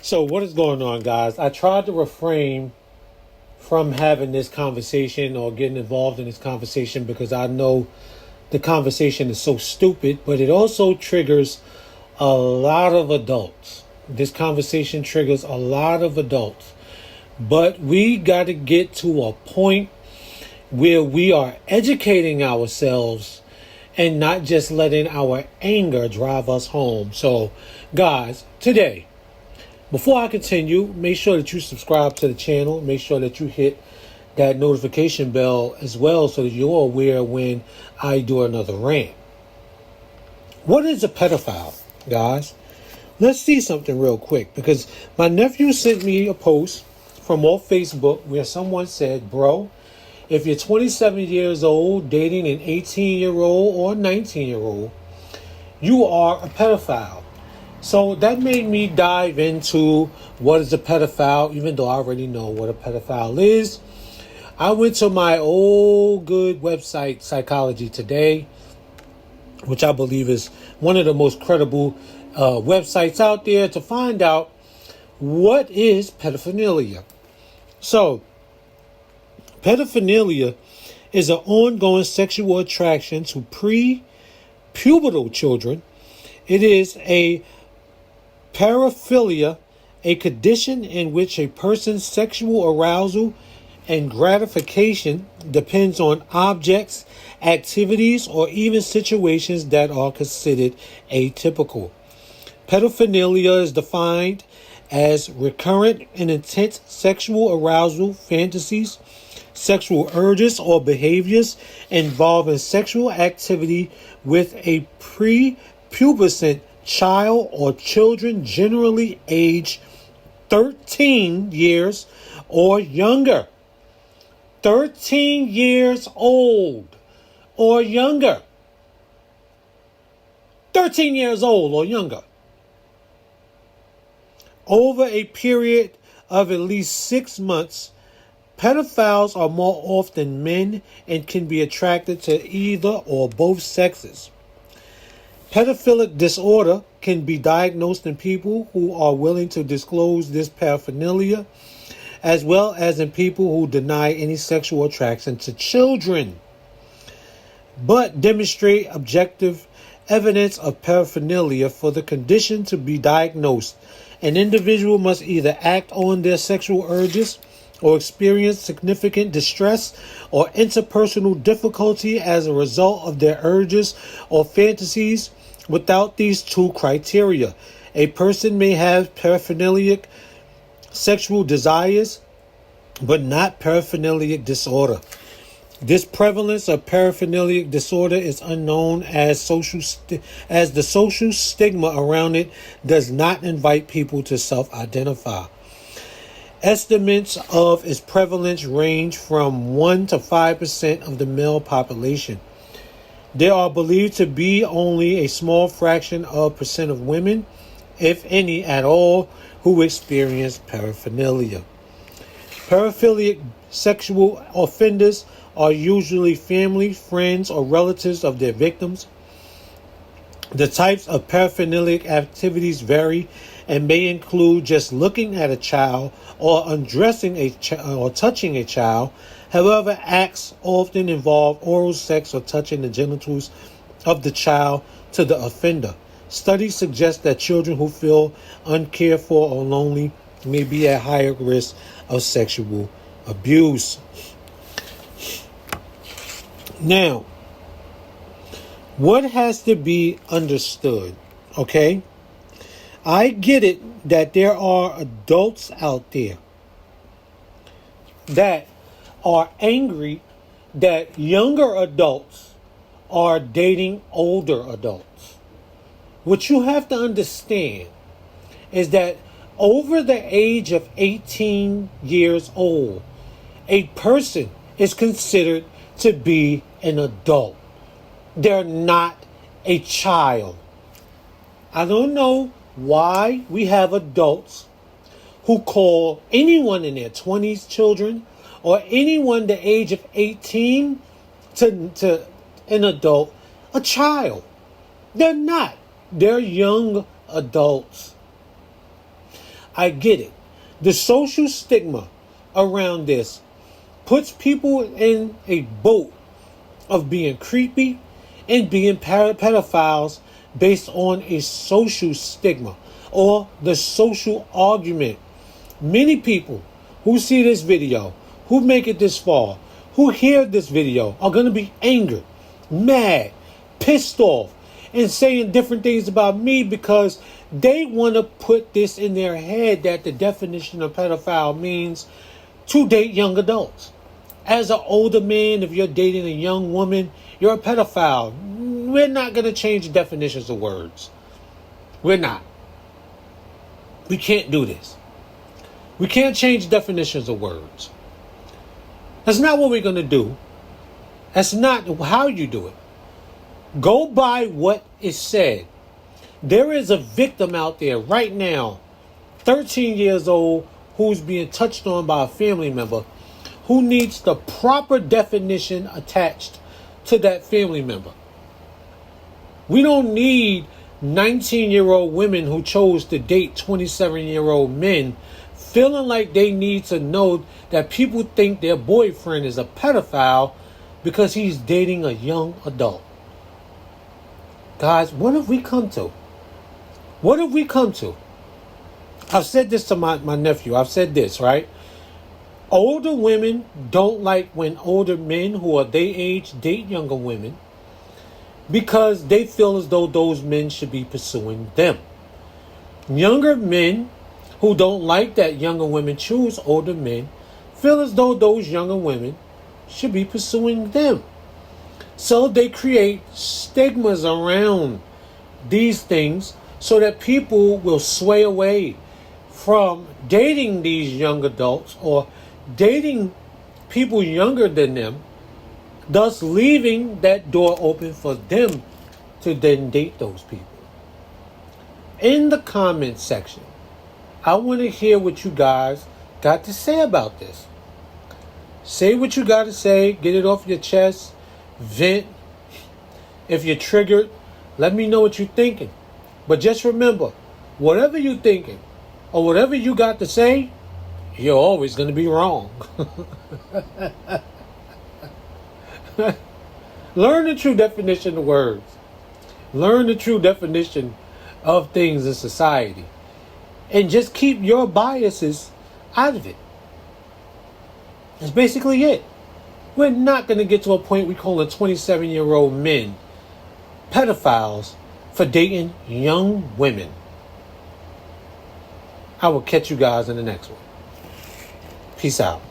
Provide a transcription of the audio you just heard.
So what is going on, guys? I tried to refrain from having this conversation or getting involved in this conversation because I know the conversation is so stupid, but it also triggers a lot of adults. This conversation triggers a lot of adults. But we got to get to a point where we are educating ourselves and not just letting our anger drive us home. So, guys, today, before I continue, make sure that you subscribe to the channel. Make sure that you hit that notification bell as well so that you're aware when I do another rant. What is a pedophile, guys? Let's see something real quick, because my nephew sent me a post from off Facebook where someone said, bro, if you're 27 years old dating an 18-year-old or 19-year-old, you are a pedophile. So that made me dive into what is a pedophile, even though I already know what a pedophile is. I went to my old good website, Psychology Today, which I believe is one of the most credible websites out there, to find out what is pedophilia. So, pedophilia is an ongoing sexual attraction to pre-pubertal children. It is a paraphilia, a condition in which a person's sexual arousal and gratification depends on objects, activities, or even situations that are considered atypical. Pedophilia is defined as recurrent and intense sexual arousal, fantasies, sexual urges, or behaviors involving sexual activity with a prepubescent child or children, generally age 13 years or younger. 13 years old or younger. 13 years old or younger. Over a period of at least 6 months, pedophiles are more often men and can be attracted to either or both sexes. Pedophilic disorder can be diagnosed in people who are willing to disclose this paraphernalia, as well as in people who deny any sexual attraction to children, but demonstrate objective evidence of paraphernalia. For the condition to be diagnosed, an individual must either act on their sexual urges or experience significant distress or interpersonal difficulty as a result of their urges or fantasies. Without these two criteria, a person may have paraphilic sexual desires, but not paraphilic disorder. This prevalence of paraphilic disorder is unknown, as the social stigma around it does not invite people to self-identify. Estimates of its prevalence range from 1 to 5% of the male population. There are believed to be only a small fraction of percent of women, if any at all, who experience paraphernalia. Paraphilic sexual offenders are usually family, friends, or relatives of their victims. The types of paraphilic activities vary and may include just looking at a child or undressing or touching a child. However, acts often involve oral sex or touching the genitals of the child to the offender. Studies suggest that children who feel uncared for or lonely may be at higher risk of sexual abuse. Now, what has to be understood, okay? I get it that there are adults out there that are angry that younger adults are dating older adults. What you have to understand is that over the age of 18 years old, a person is considered to be an adult. They're not a child. I don't know why we have adults who call anyone in their 20s children, or anyone the age of 18 to an adult a child. They're not. They're young adults. I get it. The social stigma around this puts people in a boat of being creepy and being pedophiles based on a social stigma or the social argument. Many people who see this video, who make it this far, who hear this video are going to be angry, mad, pissed off, and saying different things about me because they want to put this in their head that the definition of pedophile means to date young adults. As an older man, if you're dating a young woman, you're a pedophile. We're not going to change definitions of words. We're not. We can't do this. We can't change definitions of words. That's not what we're going to do. That's not how you do it. Go by what is said. There is a victim out there right now, 13 years old, who's being touched on by a family member who needs the proper definition attached to that family member. We don't need 19-year-old women who chose to date 27-year-old men feeling like they need to know that people think their boyfriend is a pedophile because he's dating a young adult. Guys, what have we come to? What have we come to? I've said this to my nephew. I've said this, right? Older women don't like when older men who are their age date younger women because they feel as though those men should be pursuing them. Younger men who don't like that younger women choose older men feel as though those younger women should be pursuing them. So they create stigmas around these things so that people will sway away from dating these young adults or dating people younger than them, thus leaving that door open for them to then date those people. In the comment section, I want to hear what you guys got to say about this. Say what you got to say. Get it off your chest. Vent. If you're triggered, let me know what you're thinking. But just remember, whatever you're thinking or whatever you got to say, you're always going to be wrong. Learn the true definition of words. Learn the true definition of things in society. And just keep your biases out of it. That's basically it. We're not going to get to a point we call 27-year-old men pedophiles for dating young women. I will catch you guys in the next one. Peace out.